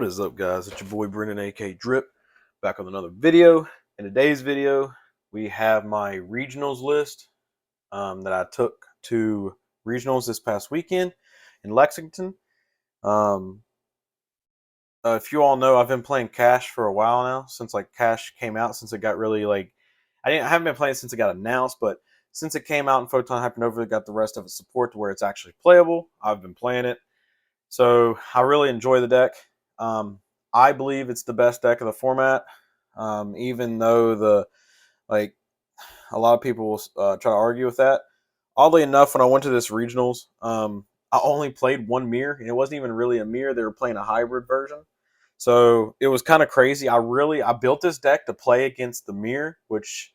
What is up, guys? It's your boy Brendan, aka Drip, back with another video. In today's video, we have my regionals list that I took to regionals this past weekend in Lexington. If you all know, I've been playing Cash for a while now, since Cash came out, since it got really I haven't been playing since it got announced, but since it came out and Photon Hypernova got the rest of its support to where it's actually playable, I've been playing it. So I really enjoy the deck. I believe it's the best deck of the format, even though a lot of people will try to argue with that. Oddly enough, when I went to this regionals, I only played one mirror, and it wasn't even really a mirror. They were playing a hybrid version, so it was kind of crazy. I built this deck to play against the mirror, which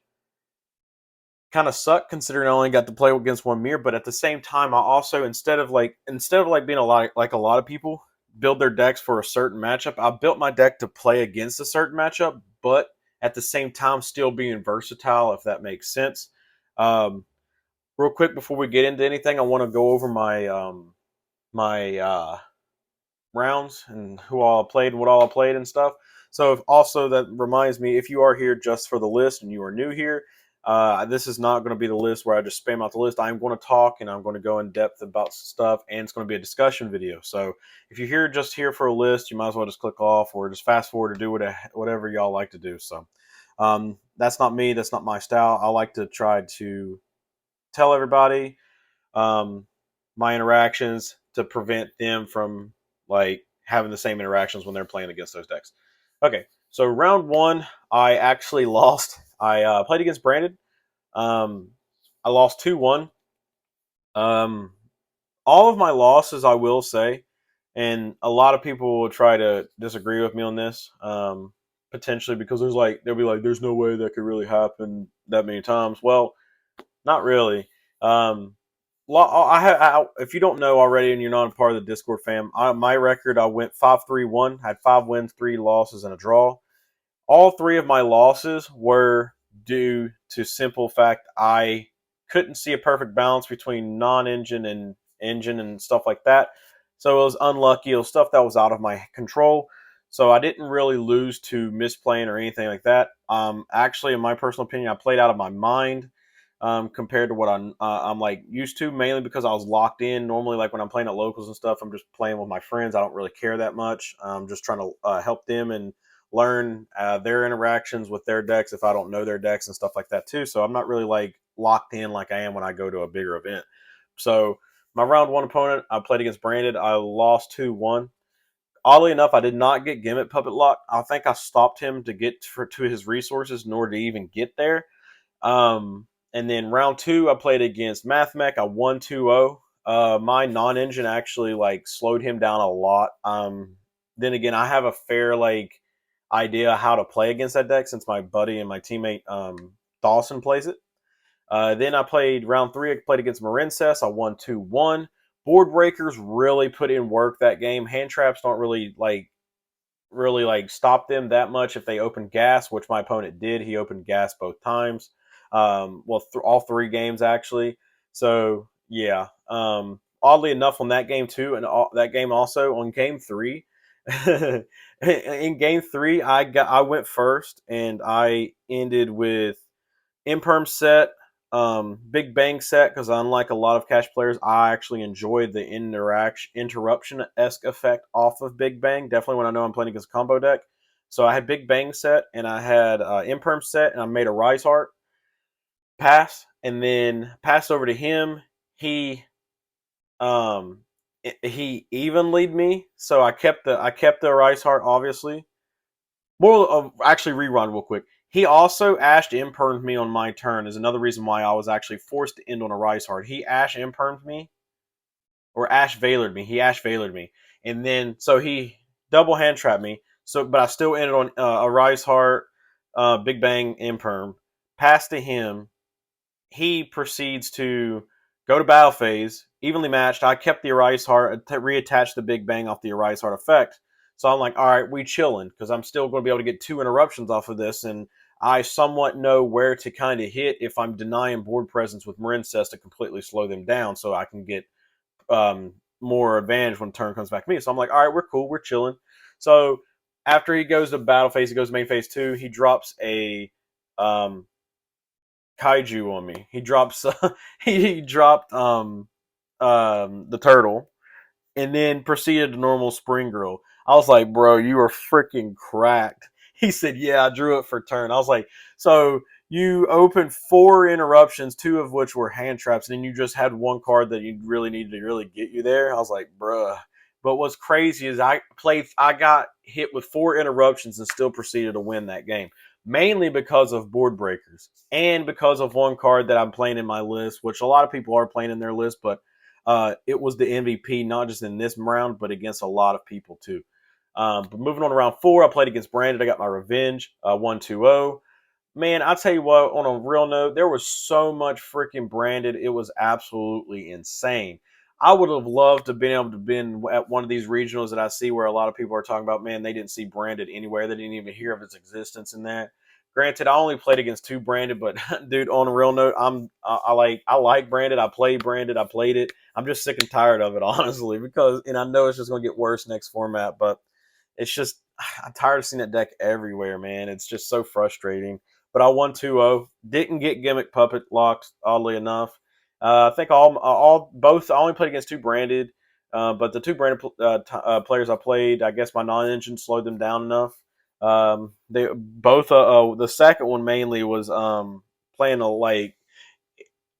kind of sucked considering I only got to play against one mirror. But at the same time, I also instead of being a lot of people build their decks for a certain matchup, I built my deck to play against a certain matchup, but at the same time still being versatile, if that makes sense. Real quick before we get into anything, I want to go over my rounds and who all I played and what all I played and stuff. So also that reminds me, if you are here just for the list and you are new here, this is not going to be the list where I just spam out the list. I'm going to talk and I'm going to go in depth about stuff, and it's going to be a discussion video. So if you're here for a list, you might as well just click off or just fast forward or do whatever y'all like to do. So that's not me. That's not my style. I like to try to tell everybody my interactions to prevent them from having the same interactions when they're playing against those decks. Okay, so round one, I actually lost. I played against Brandon. I lost 2-1. All of my losses, I will say, and a lot of people will try to disagree with me on this, potentially because they'll be like, "There's no way that could really happen that many times." Well, not really. If you don't know already and you're not a part of the Discord fam, my record, I went 5-3-1, had 5 wins, 3 losses, and a draw. All 3 of my losses were due to simple fact I couldn't see a perfect balance between non-engine and engine and stuff like that. So it was unlucky. It was stuff that was out of my control. So I didn't really lose to misplaying or anything like that. Actually, in my personal opinion, I played out of my mind compared to what I'm used to, mainly because I was locked in. Normally, when I'm playing at locals and stuff, I'm just playing with my friends. I don't really care that much. I'm just trying to help them and learn their interactions with their decks if I don't know their decks and stuff like that too. So I'm not really locked in like I am when I go to a bigger event. So my round one opponent, I played against Brandon. I lost 2-1. Oddly enough, I did not get Gimmick Puppet Lock. I think I stopped him to get to his resources in order to even get there. And then round two, I played against MathMech. I won 2-0. My non-engine actually slowed him down a lot. Then again, I have a fair idea how to play against that deck since my buddy and my teammate Dawson plays it. Then I played round three. I played against Marincess. I won 2-1. Board breakers really put in work that game. Hand traps don't really stop them that much if they open gas, which my opponent did. He opened gas both times. All 3 games actually. So yeah. Oddly enough, on that game too, and that game also on game 3. In game 3, I went first, and I ended with Imperm set, Big Bang set, because unlike a lot of Cash players, I actually enjoy the interruption-esque effect off of Big Bang. Definitely when I know I'm playing against a combo deck. So I had Big Bang set, and I had Imperm set, and I made a Rise Heart pass, and then pass over to him. He even lead me, so I kept the Rise Heart, obviously. Actually, rerun real quick. He also Ash Impermed me on my turn, is another reason why I was actually forced to end on a Rise Heart. He Ash Impermed me, or Ash Veilered me. He Ash Veilered me, and then so he double hand trapped me. So, but I still ended on a Rise Heart, Big Bang Imperm. Pass to him. He proceeds to go to battle phase, evenly matched. I kept the Arise Heart, reattached the Big Bang off the Arise Heart effect. So I'm like, all right, we chilling, because I'm still going to be able to get 2 interruptions off of this, and I somewhat know where to kind of hit if I'm denying board presence with Marincess to completely slow them down, so I can get more advantage when turn comes back to me. So I'm like, all right, we're cool, we're chilling. So after he goes to battle phase, he goes to main phase 2. He drops a um, kaiju on me. He drops he dropped the turtle and then proceeded to normal spring grill. I was like, bro, you are freaking cracked. He said, yeah, I drew it for turn. I was like, so you opened 4 interruptions, 2 of which were hand traps, and then you just had one card that you really needed to really get you there. I was like, bruh. But what's crazy is I got hit with 4 interruptions and still proceeded to win that game. Mainly because of board breakers and because of one card that I'm playing in my list, which a lot of people are playing in their list, but it was the MVP, not just in this round, but against a lot of people too. But moving on to round 4, I played against Brandon. I got my revenge, 1-2-0. Man, I'll tell you what, on a real note, there was so much freaking branded. It was absolutely insane. I would have loved to have been able to been at one of these regionals that I see where a lot of people are talking about, man, they didn't see branded anywhere. They didn't even hear of its existence in that. Granted, I only played against 2 branded, but dude, on a real note, I like branded. I play branded. I played it. I'm just sick and tired of it, honestly, because and I know it's just going to get worse next format, but it's just I'm tired of seeing that deck everywhere, man. It's just so frustrating. But I won 2-0. Didn't get gimmick puppet locked, oddly enough. I think all both. I only played against 2 branded, but the 2 branded players I played, I guess my non-engine slowed them down enough. They both. The second one mainly was playing a like.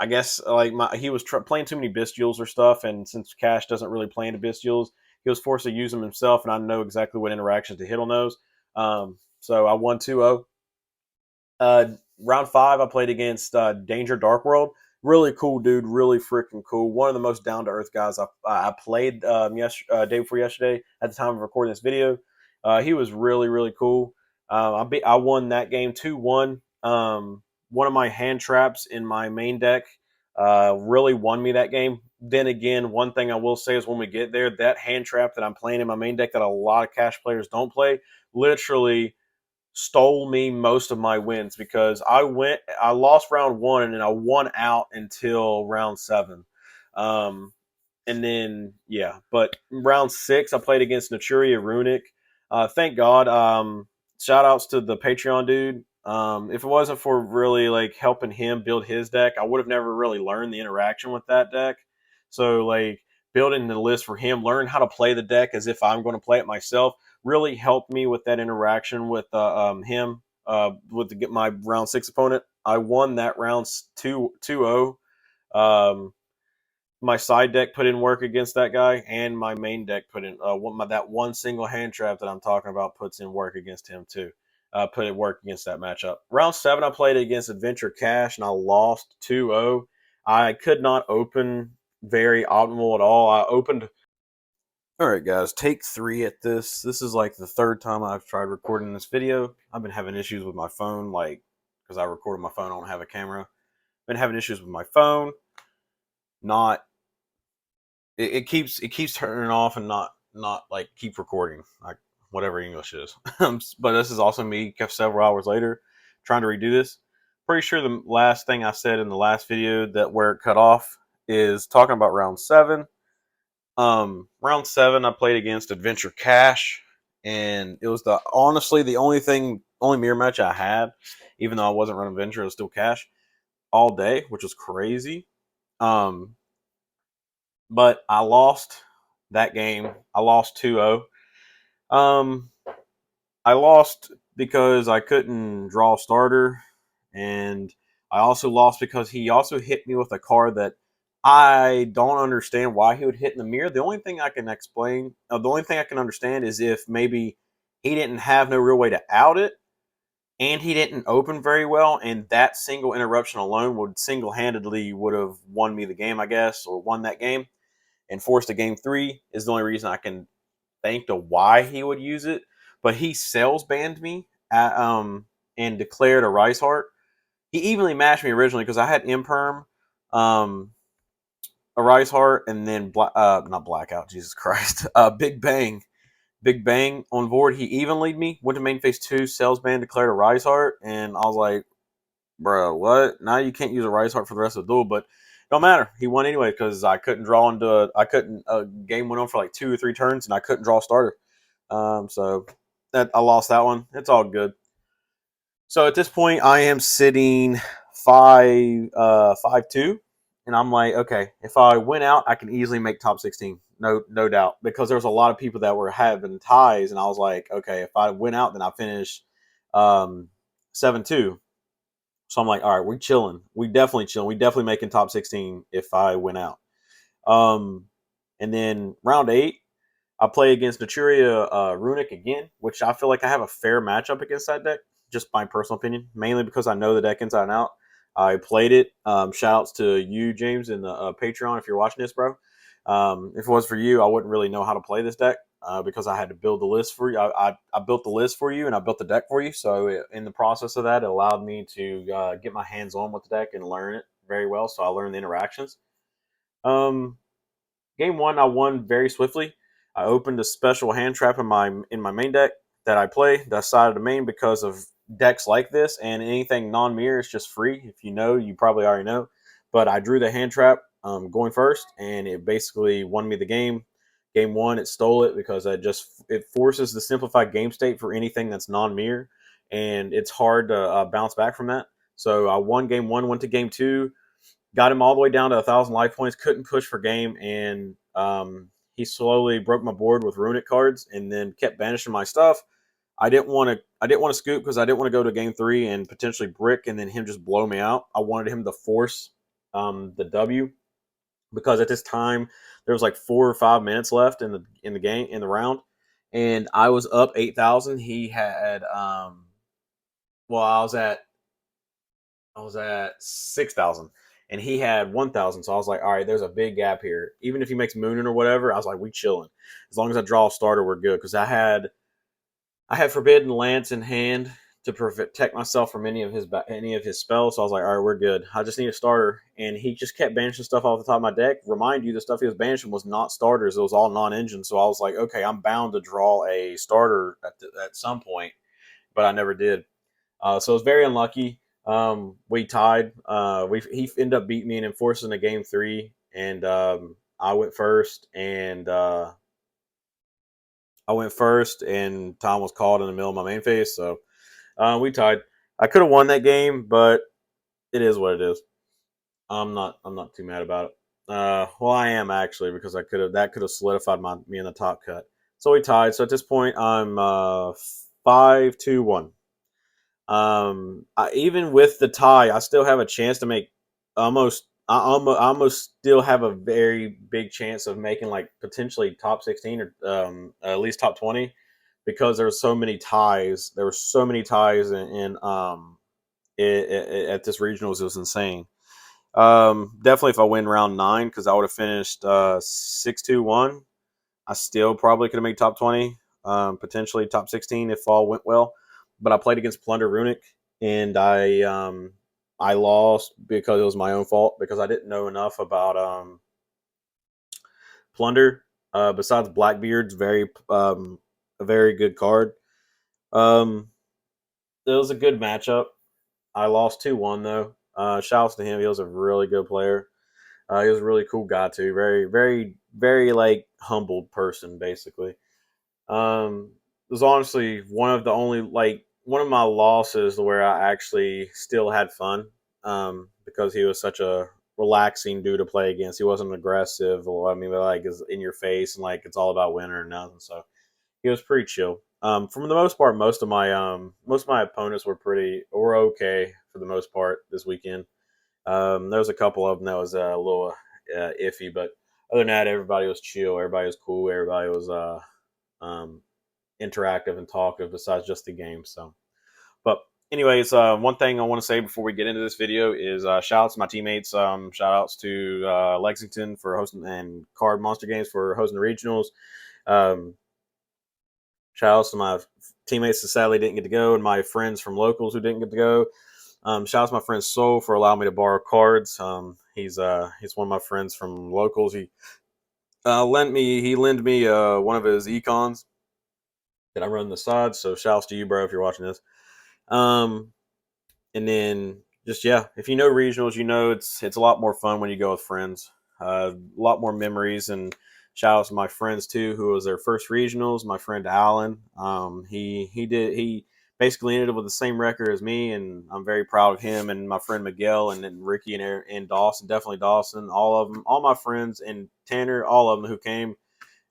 I guess like he was playing too many bestials or stuff, and since Cash doesn't really play into bestials, he was forced to use them himself, and I know exactly what interactions to hit on those. So I won 2-0. Uh, round 5, I played against Danger Dark World. Really cool dude, really freaking cool. One of the most down to earth guys I played day before yesterday at the time of recording this video. He was really really cool. I won that game 2-1. One of my hand traps in my main deck really won me that game. Then again, one thing I will say is when we get there, that hand trap that I'm playing in my main deck that a lot of cash players don't play, literally stole me most of my wins because I lost round 1 and then I won out until round 7. And then yeah, but round 6 I played against Naturia Runic. Thank God. Shout outs to the Patreon dude. If it wasn't for really like helping him build his deck, I would have never really learned the interaction with that deck. So like building the list for him, learn how to play the deck as if I'm going to play it myself, really helped me with that interaction with him with my round 6 opponent. I won that round 2-0. My side deck put in work against that guy, and my main deck put in that one single hand trap that I'm talking about puts in work against him too. Put in work against that matchup. Round 7, I played against Adventure Cash, and I lost 2-0. I could not open very optimal at all. I opened. All right, guys, take 3 at this. This is like the 3rd time I've tried recording this video. I've been having issues with my phone, like because I record on my phone, I don't have a camera. Been having issues with my phone. Not it keeps turning off and not like keep recording, like whatever English is. But this is also me several hours later trying to redo this. Pretty sure the last thing I said in the last video that where it cut off is talking about round 7. Round 7, I played against Adventure Cash, and it was honestly the only mirror match I had, even though I wasn't running Adventure, it was still Cash all day, which was crazy. Um, but I lost that game. I lost 2-0. Um, I lost because I couldn't draw a starter, and I also lost because he also hit me with a card that I don't understand why he would hit in the mirror. The only thing I can explain, the only thing I can understand is if maybe he didn't have no real way to out it, and he didn't open very well, and that single interruption alone would single-handedly would have won me the game, I guess, or won that game, and forced a game 3 is the only reason I can think to why he would use it. But he sales banned me and declared a Rice Heart. He evenly matched me originally because I had Imperm, um, a Rise Heart, and then not Blackout, Jesus Christ, Big Bang. Big Bang on board. He even lead me. Went to main phase 2, sales ban, declared a Rise Heart, and I was like, bro, what? Now you can't use a Rise Heart for the rest of the duel. But Don't matter. He won anyway because I couldn't draw into I couldn't game went on for like 2 or 3 turns and I couldn't draw a starter. So that I lost that one. It's all good. So at this point, I am sitting 5-2, and I'm like, okay, if I win out, I can easily make top 16, no doubt, because there was a lot of people that were having ties, and I was like, okay, if I win out, then I finish 7-2. So I'm like, all right, we chilling, we definitely chilling, we definitely making top 16 if I win out. Um, and then round 8, I play against Naturia Runic again, which I feel like I have a fair matchup against that deck, just my personal opinion, mainly because I know the deck inside and out. I played it. Shout outs to you, James, in the Patreon if you're watching this, bro. If it was for you, I wouldn't really know how to play this deck because I had to build the list for you. I built the list for you and I built the deck for you. So in the process of that, it allowed me to get my hands on with the deck and learn it very well. So I learned the interactions. Um, Game 1, I won very swiftly. I opened a special hand trap in my main deck that I play. That decided to main because of decks like this, and anything non-mirror is just free. If you know, you probably already know. But I drew the hand trap going first, and it basically won me the game. Game 1, it stole it because it forces the simplified game state for anything that's non-mirror, and it's hard to bounce back from that. So I won game 1, went to game 2, got him all the way down to 1,000 life points. Couldn't push for game, and he slowly broke my board with runic cards, and then kept banishing my stuff. I didn't want to. I didn't want to scoop because I didn't want to go to game 3 and potentially brick, and then him just blow me out. I wanted him to force the W because at this time there was like 4 or 5 minutes left in the game in the round, and I was up 8,000. He had well, I was at 6,000 and he had 1,000. So I was like, all right, there's a big gap here. Even if he makes mooning or whatever, I was like, we chilling. As long as I draw a starter, we're good. Because I had Forbidden Lance in hand to protect myself from any of his spells. So I was like, all right, we're good. I just need a starter. And he just kept banishing stuff off the top of my deck. Remind you, the stuff he was banishing was not starters. It was all non-engine. So I was like, okay, I'm bound to draw a starter at some point, but I never did. So it was very unlucky. We tied. He ended up beating me and enforcing a game 3, and I went first, and Tom was called in the middle of my main phase, so we tied. I could have won that game, but it is what it is. I'm not too mad about it. Well, I am actually because that could have solidified me in the top cut. So we tied. So at this point, I'm 5-2-1. Even with the tie, I still have a chance to make almost. I almost still have a very big chance of making like potentially top 16 or at least top 20 because there were so many ties. There were so many ties at this regionals. It was insane. Definitely if I win round 9 because I would have finished 6-2-1. I still probably could have made top 20, potentially top 16 if all went well. But I played against Plunder Runic, and I lost because it was my own fault because I didn't know enough about Plunder. Besides Blackbeard's a very good card. Um, it was a good matchup. I lost 2-1 though. Shouts to him. He was a really good player. He was a really cool guy too. Very, very, very like humbled person basically. It was honestly one of my losses where I actually still had fun. Because he was such a relaxing dude to play against. He wasn't aggressive, or I mean, like is in your face and like it's all about winning or nothing. So he was pretty chill. For the most part, most of my opponents were okay for the most part this weekend. There was a couple of them that was a little iffy, but other than that, everybody was chill. Everybody was cool. Everybody was um, interactive and talkative besides just the game. So, but anyways, one thing I want to say before we get into this video is shout outs to my teammates. Shout outs to Lexington for hosting and Card Monster Games for hosting the regionals. Um, Shout outs to my teammates that sadly didn't get to go, and my friends from locals who didn't get to go. Shout out to my friend Soul for allowing me to borrow cards. He's one of my friends from locals. Lent me one of his econs that I run on the side. So shouts to you, bro, if you're watching this. And then just yeah, if you know regionals, you know it's a lot more fun when you go with friends. A lot more memories, and shout out to my friends too, who was their first regionals. My friend Alan, he basically ended up with the same record as me, and I'm very proud of him. And my friend Miguel, and then Ricky and Dawson, definitely Dawson, all of them, all my friends, and Tanner, all of them who came,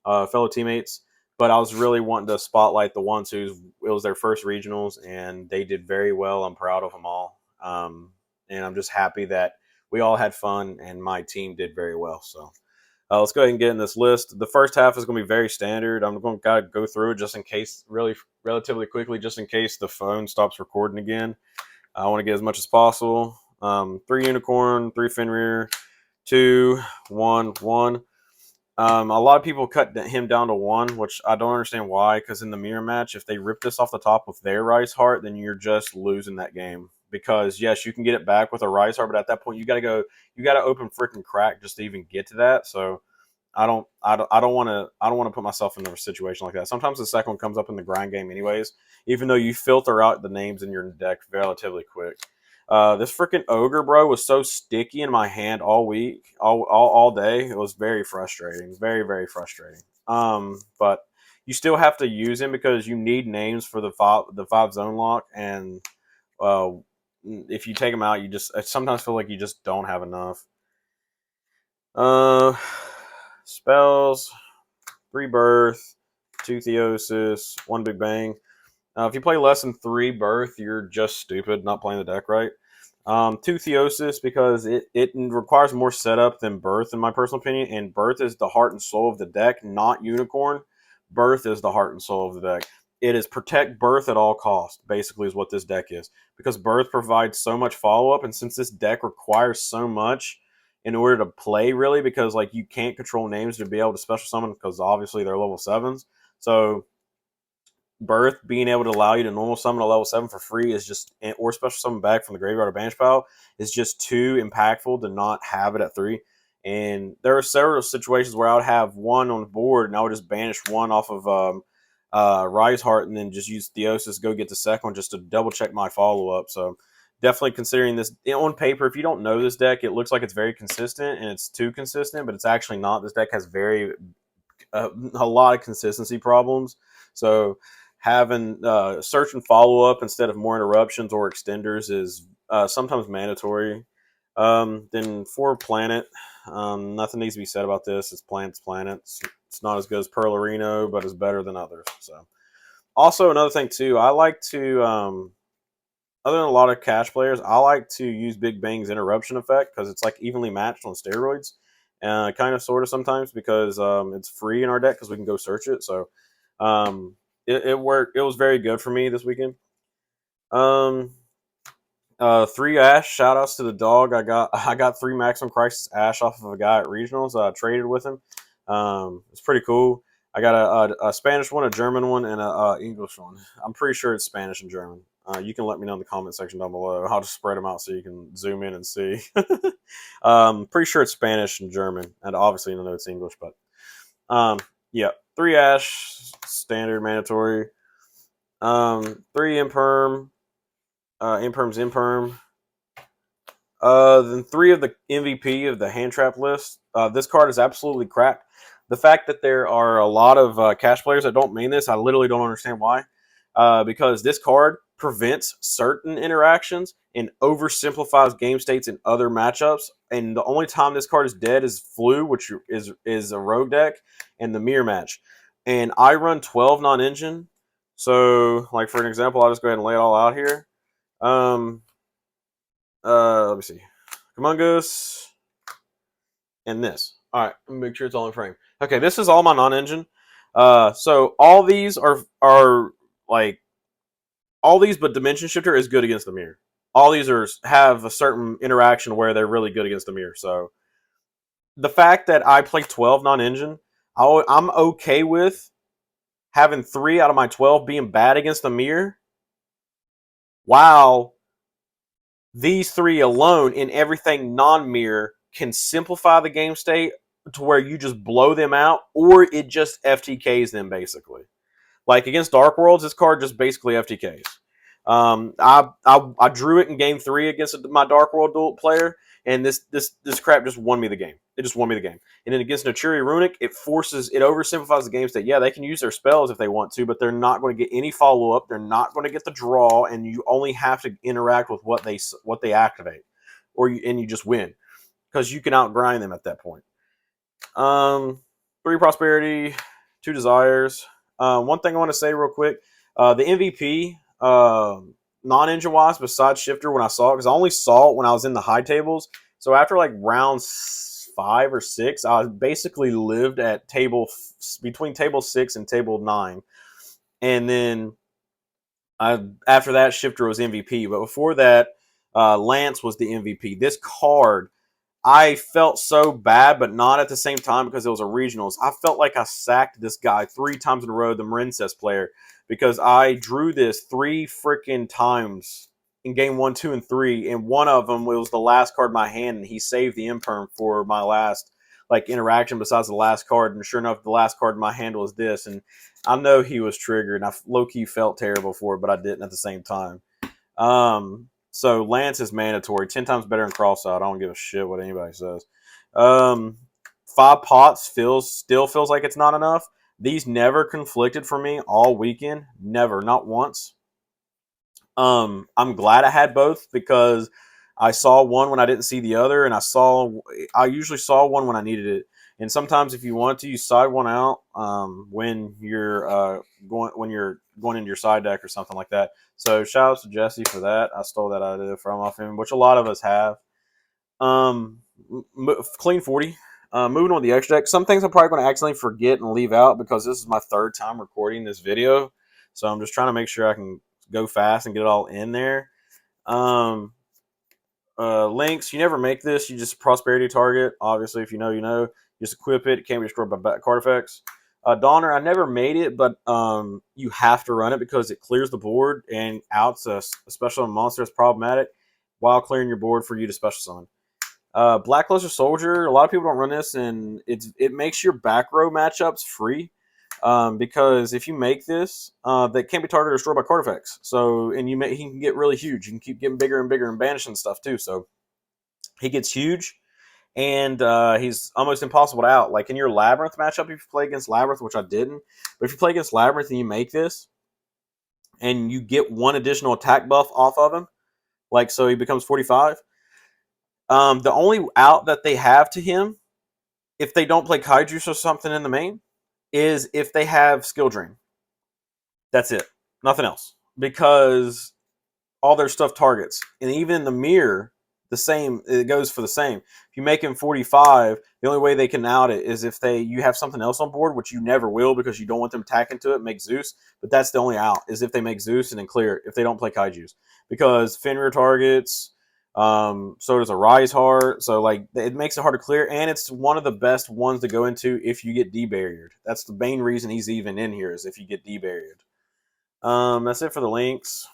fellow teammates. But I was really wanting to spotlight the ones who it was their first regionals, and they did very well. I'm proud of them all, and I'm just happy that we all had fun and my team did very well. So let's go ahead and get in this list. The first half is going to be very standard. I'm going to go through it just in case, really relatively quickly, just in case the phone stops recording again. I want to get as much as possible. 3 unicorn, 3 Fenrir, 2, 1, 1. A lot of people cut him down to 1, which I don't understand why. Because in the mirror match, if they rip this off the top with their Rice Heart, then you're just losing that game. Because yes, you can get it back with a Rice Heart, but at that point, you got to open freaking crack just to even get to that. So I don't want to put myself in a situation like that. Sometimes the second one comes up in the grind game, anyways. Even though you filter out the names in your deck relatively quick. This freaking ogre, bro, was so sticky in my hand all week, all day. It was very frustrating, very very frustrating. But you still have to use him because you need names for the five zone lock, and if you take him out, I sometimes feel like you just don't have enough. Spells, 3 birth, 2 theosis, 1 big bang. If you play less than 3 birth, you're just stupid, not playing the deck right. 2 theosis because it requires more setup than birth, in my personal opinion. And birth is the heart and soul of the deck, not unicorn. Birth is the heart and soul of the deck. It is protect birth at all costs, basically, is what this deck is. Because birth provides so much follow up, and since this deck requires so much in order to play, really, because like you can't control names to be able to special summon because obviously they're level 7s. So birth being able to allow you to normal summon a level 7 for free is just, or special summon back from the graveyard or banish pile, is just too impactful to not have it at 3. And there are several situations where I would have 1 on the board and I would just banish 1 off of Rise Heart and then just use Theosis, go get the second one just to double check my follow up. So definitely considering this on paper, if you don't know this deck, it looks like it's very consistent and it's too consistent, but it's actually not. This deck has a lot of consistency problems. So having search and follow up instead of more interruptions or extenders is sometimes mandatory. Then for planet, nothing needs to be said about this. It's planets. It's not as good as Perlarino, but it's better than others. So also another thing too, I like to other than a lot of cash players, I like to use Big Bang's interruption effect because it's like evenly matched on steroids. Kind of, sort of, sometimes because it's free in our deck because we can go search it. So it worked. It was very good for me this weekend. 3 Ash. Shout outs to the dog. I got 3 Maximum Crisis Ash off of a guy at Regionals. I traded with him. It's pretty cool. I got a Spanish one, a German one, and a English one. I'm pretty sure it's Spanish and German. You can let me know in the comment section down below. I'll just spread them out so you can zoom in and see. Pretty sure it's Spanish and German, and obviously you know it's English, but yeah, 3 Ash, standard, mandatory. 3 Imperm, Imperm's Imperm. Then 3 of the MVP of the hand trap list. This card is absolutely cracked. The fact that there are a lot of cash players that don't mean this, I literally don't understand why. Because this card prevents certain interactions and oversimplifies game states in other matchups. And the only time this card is dead is Flu, which is a rogue deck, and the mirror match. And I run 12 non-engine. So, like for an example, I'll just go ahead and lay it all out here. Let me see. Humongous. And this. Alright, make sure it's all in frame. Okay, this is all my non-engine. So all these are like all these, but Dimension Shifter is good against the mirror. All these have a certain interaction where they're really good against the mirror. So the fact that I play 12 non-engine, I'm okay with having 3 out of my 12 being bad against the mirror. Wow. These 3 alone in everything non-mirror can simplify the game state to where you just blow them out, or it just FTKs them, basically. Like against Dark Worlds, this card just basically FTKs. I drew it in game 3 against my Dark World duel player, and this crap just won me the game. It just won me the game. And then against Naturi Runic, it oversimplifies the game state. Yeah, they can use their spells if they want to, but they're not going to get any follow up. They're not going to get the draw, and you only have to interact with what they activate, and you just win because you can outgrind them at that point. 3 prosperity, 2 desires. One thing I want to say real quick: the MVP, non-engine wise, besides Shifter, when I saw it, because I only saw it when I was in the high tables. So after like round 5 or 6, I basically lived at between table 6 and table 9, and then after that, Shifter was MVP. But before that, Lance was the MVP. This card, I felt so bad, but not at the same time because it was a regionals. I felt like I sacked this guy 3 times in a row, the Marincess player, because I drew this 3 freaking times in game 1, 2, and 3, and one of them was the last card in my hand, and he saved the imperm for my last interaction besides the last card. And sure enough, the last card in my hand was this, and I know he was triggered, and I low-key felt terrible for it, but I didn't at the same time. So Lance is mandatory. 10 times better than Crossout. I don't give a shit what anybody says. 5 pots still feels like it's not enough. These never conflicted for me all weekend. Never, not once. I'm glad I had both because I saw one when I didn't see the other, and I usually saw one when I needed it. And sometimes, if you want to, you side one out when you're going into your side deck or something like that. So shout out to Jesse for that. I stole that idea from off him, which a lot of us have. Clean 40. Moving on to the extra deck. Some things I'm probably going to accidentally forget and leave out because this is my 3rd time recording this video. So I'm just trying to make sure I can go fast and get it all in there. Links, you never make this. You just prosperity target. Obviously, if you know, you know. Just equip it. It can't be destroyed by card effects. Donner, I never made it, but you have to run it because it clears the board and outs a special monster that's problematic while clearing your board for you to special summon. Blackluster Soldier, a lot of people don't run this, and it makes your back row matchups free. Because if you make this, they can't be targeted or destroyed by card effects. So, and he can get really huge. You can keep getting bigger and bigger and banishing stuff too. So, he gets huge, and he's almost impossible to out. Like in your Labyrinth matchup, if you play against Labyrinth, which I didn't, but if you play against Labyrinth and you make this, and you get 1 additional attack buff off of him, like so he becomes 45. The only out that they have to him, if they don't play Kaiju or something in the main, is if they have Skill Drain. That's it. Nothing else. Because all their stuff targets. And even in the mirror, the same, it goes for the same. If you make him 45, the only way they can out it is if you have something else on board, which you never will because you don't want them attacking to it, make Zeus. But that's the only out, is if they make Zeus and then clear it, if they don't play Kaijus. Because Fenrir targets, so does a Rise Heart. So like it makes it hard to clear, and it's one of the best ones to go into if you get debarriered. That's the main reason he's even in here, is if you get debarriered. That's it for the links.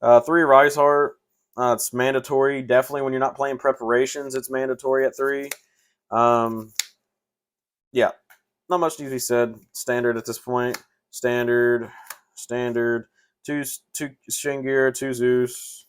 3 Rise Heart. It's mandatory. Definitely when you're not playing preparations, it's mandatory at 3. Yeah, not much needs to be said. Standard at this point. Standard. 2 Shingear, 2 Zeus.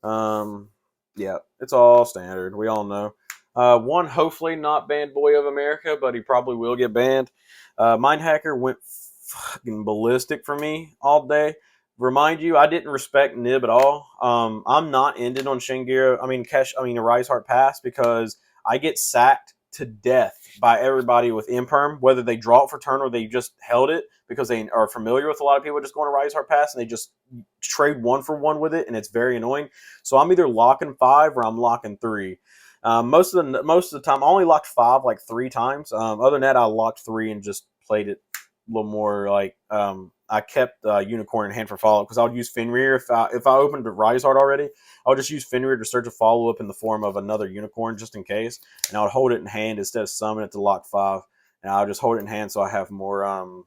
Yeah, it's all standard. We all know. 1 hopefully not banned Boy of America, but he probably will get banned. Mindhacker went fucking ballistic for me all day. Remind you, I didn't respect Nib at all. I'm not ended on Shingira. A Rise Heart Pass because I get sacked to death by everybody with Imperm, whether they draw it for turn or they just held it because they are familiar with a lot of people just going to Rise Heart Pass and they just trade 1 for 1 with it, and it's very annoying. So I'm either locking 5 or I'm locking 3. Most of the time, I only locked 5 like 3 times. Other than that, I locked 3 and just played it a little more like I kept Unicorn in hand for follow-up because I would use Fenrir if I opened a Rise Heart already. I would just use Fenrir to search a follow-up in the form of another Unicorn just in case, and I would hold it in hand instead of summon it to lock 5, and I would just hold it in hand so I have more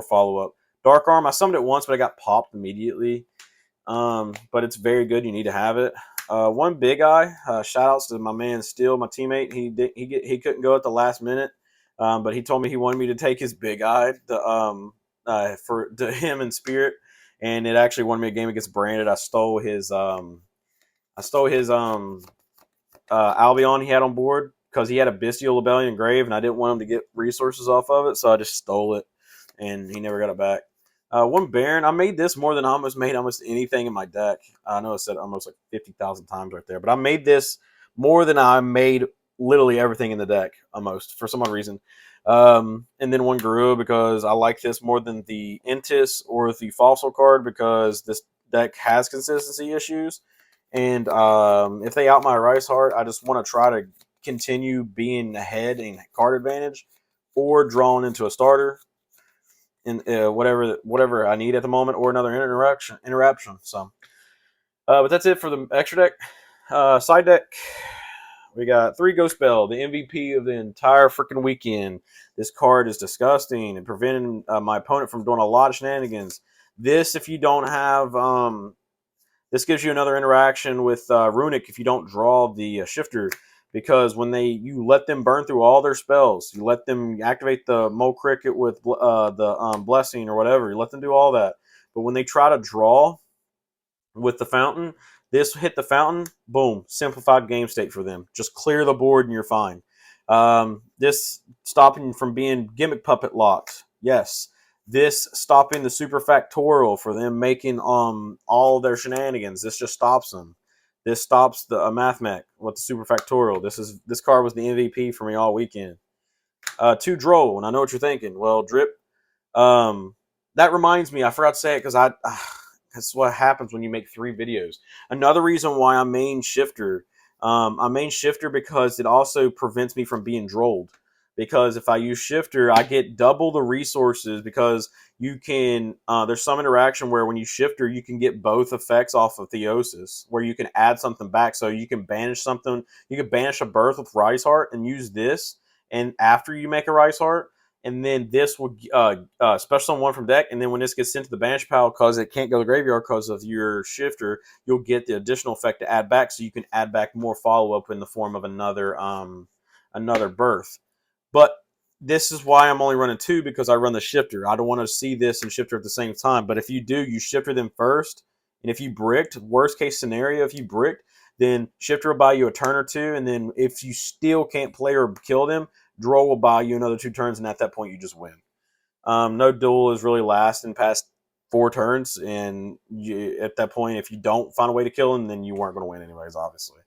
follow-up. Dark Arm, I summoned it once, but I got popped immediately. But it's very good. You need to have it. 1 big eye. Shout outs to my man Steele, my teammate. He couldn't go at the last minute, but he told me he wanted me to take his big eye to him in spirit, and it actually won me a game against Brandon. I stole his Albion he had on board because he had a Bestial Rebellion Grave, and I didn't want him to get resources off of it, so I just stole it, and he never got it back. One Baron, I made this more than I almost made almost anything in my deck. I know I said almost like 50,000 times right there, but I made this more than I made literally everything in the deck, almost, for some odd reason. And then one Garua because I like this more than the Intis or the Fossil card because this deck has consistency issues. And if they out my Rice Heart, I just want to try to continue being ahead in card advantage or drawn into a starter in whatever I need at the moment or another interruption. So, but that's it for the extra deck. Side deck, we got 3 Ghost Bell, the MVP of the entire freaking weekend. This card is disgusting and preventing my opponent from doing a lot of shenanigans. This, if you don't have, this gives you another interaction with Runic if you don't draw the shifter. Because when you let them burn through all their spells, you let them activate the Mole Cricket with the Blessing or whatever, you let them do all that. But when they try to draw with the Fountain, this hit the Fountain, boom, simplified game state for them. Just clear the board and you're fine. This stopping from being gimmick puppet locked, yes. This stopping the super factorial for them making all their shenanigans. This just stops them. This stops the math mech with the super factorial. This card was the MVP for me all weekend. 2 Droll, and I know what you're thinking. Well, Drip, that reminds me, I forgot to say it because that's what happens when you make 3 videos. Another reason why I main Shifter, because it also prevents me from being drolled. Because if I use Shifter, I get double the resources because you can, there's some interaction where when you Shifter, you can get both effects off of Theosis, where you can add something back. So you can banish something, you can banish a Birth with Rice Heart and use this, and after you make a Rice Heart, and then this will special summon 1 from deck, and then when this gets sent to the banish pile because it can't go to the graveyard because of your Shifter, you'll get the additional effect to add back, so you can add back more follow-up in the form of another Birth. But this is why I'm only running 2, because I run the Shifter. I don't want to see this and Shifter at the same time. But if you do, you Shifter them first. And if you bricked, worst case scenario, if you bricked, then Shifter will buy you a turn or 2. And then if you still can't play or kill them, Droll will buy you another 2 turns. And at that point, you just win. No duel is really lasting past 4 turns. And at that point, if you don't find a way to kill them, then you weren't going to win anyways, obviously.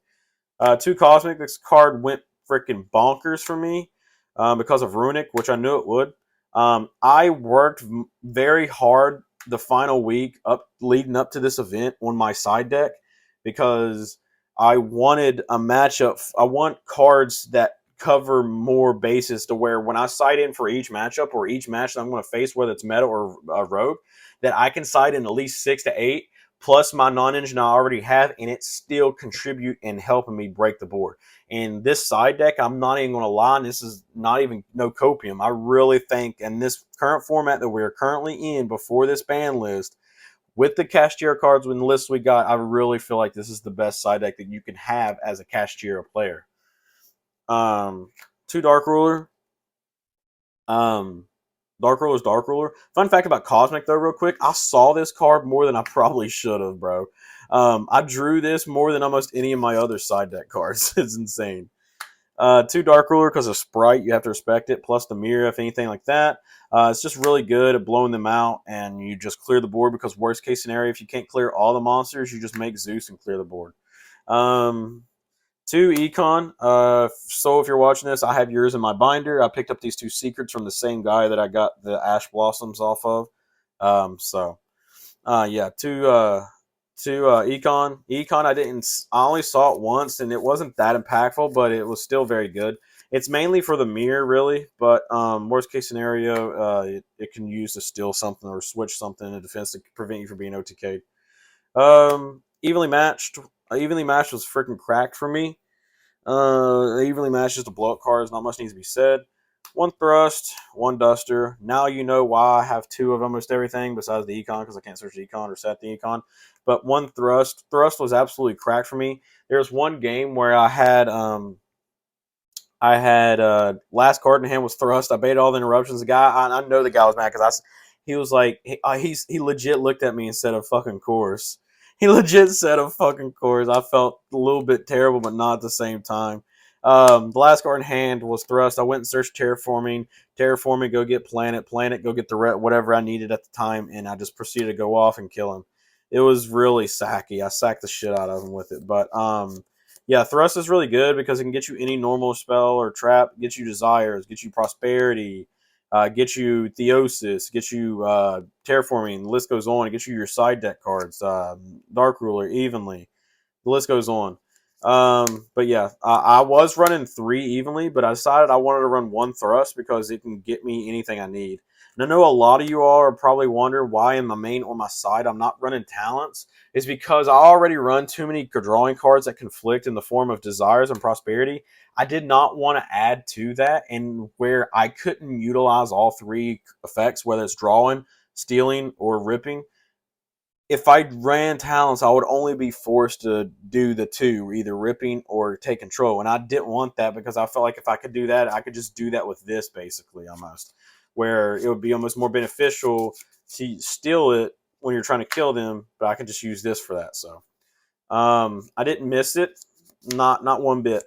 2 Cosmic. This card went freaking bonkers for me. Because of Runic, which I knew it would. I worked very hard the final week leading up to this event on my side deck because I wanted a matchup. I want cards that cover more bases to where when I side in for each matchup or each match that I'm going to face, whether it's meta or rogue, that I can side in at least 6 to 8 plus my non-engine I already have, and it still contribute in helping me break the board. And this side deck, I'm not even going to lie, and this is not even no copium. I really think in this current format that we're currently in before this ban list, with the Kashtira cards with the list we got, I really feel like this is the best side deck that you can have as a Kashtira player. 2 Dark Ruler. Dark Ruler's Dark Ruler. Fun fact about Cosmic, though, real quick. I saw this card more than I probably should have, bro. I drew this more than almost any of my other side deck cards. It's insane. 2 Dark Ruler because of Sprite. You have to respect it. Plus the mirror, if anything like that. It's just really good at blowing them out, and you just clear the board because worst case scenario, if you can't clear all the monsters, you just make Zeus and clear the board. 2 Econ. So if you're watching this, I have yours in my binder. I picked up these 2 secrets from the same guy that I got the Ash Blossoms off of. Yeah, 2 Econ. Econ, I only saw it once, and it wasn't that impactful, but it was still very good. It's mainly for the mirror, really, but worst case scenario, it can use to steal something or switch something in defense to prevent you from being OTK'd. Evenly matched. Evenly matched was freaking cracked for me. Evenly matched is the blow up cards. Not much needs to be said. 1 Thrust, 1 Duster. Now you know why I have 2 of almost everything besides the Econ because I can't search the Econ or set the Econ. But 1 Thrust. Thrust was absolutely cracked for me. There was one game where I had last card in hand was Thrust. I baited all the interruptions. The guy, I know the guy was mad because he was like, he legit looked at me and said a fucking course. He legit said a fucking course. I felt a little bit terrible, but not at the same time. The last card in hand was Thrust. I went and searched Terraforming. Terraforming, go get Planet. Planet, go get the whatever I needed at the time, and I just proceeded to go off and kill him. It was really sacky. I sacked the shit out of him with it. But yeah, Thrust is really good because it can get you any normal spell or trap, get you Desires, get you Prosperity, get you Theosis, get you Terraforming. The list goes on. It gets you your side deck cards, Dark Ruler, Evenly. The list goes on. But yeah, I was running 3 evenly, but I decided I wanted to run 1 Thrust because it can get me anything I need. And I know a lot of you all are probably wondering why in my main or my side I'm not running talents. It's because I already run too many drawing cards that conflict in the form of Desires and Prosperity. I did not want to add to that, and where I couldn't utilize all 3 effects, whether it's drawing, stealing, or ripping. If I ran talents, I would only be forced to do the 2, either ripping or take control. And I didn't want that because I felt like if I could do that, I could just do that with this basically almost. Where it would be almost more beneficial to steal it when you're trying to kill them, but I could just use this for that. So I didn't miss it, not one bit.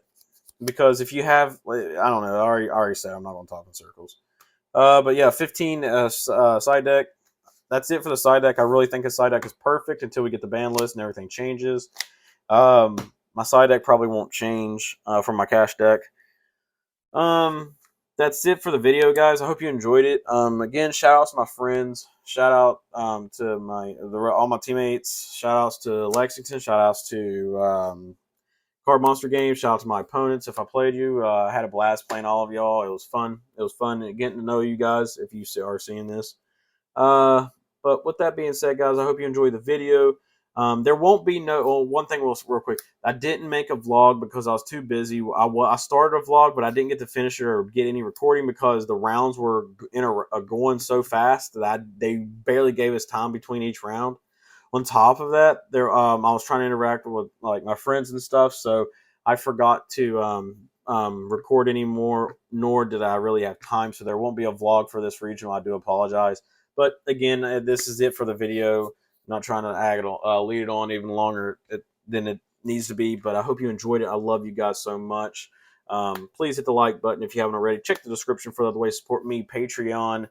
Because if you have, I don't know, I already said I'm not going to talk in circles. But yeah, 15 side deck. That's it for the side deck. I really think the side deck is perfect until we get the ban list and everything changes. My side deck probably won't change from my cash deck. That's it for the video, guys. I hope you enjoyed it. Again, shout out to my friends. Shout out to all my teammates. Shout outs to Lexington. Shout outs to Card Monster Games. Shout out to my opponents. If I played you, I had a blast playing all of y'all. It was fun. It was fun getting to know you guys if you are seeing this. But with that being said, guys, I hope you enjoyed the video. There won't be one thing real quick. I didn't make a vlog because I was too busy. I started a vlog, but I didn't get to finish it or get any recording because the rounds were going so fast that they barely gave us time between each round. On top of that, I was trying to interact with like my friends and stuff, so I forgot to record anymore, nor did I really have time. So there won't be a vlog for this regional. I do apologize. But again, this is it for the video. I'm not trying to lead it on even longer than it needs to be, but I hope you enjoyed it. I love you guys so much. Please hit the like button if you haven't already. Check the description for other ways to support me, Patreon,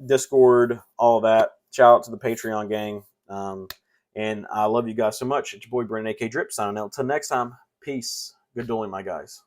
Discord, all that. Shout out to the Patreon gang. And I love you guys so much. It's your boy, Brandon, a.k.a. Drip, signing out. Until next time, peace. Good dueling, my guys.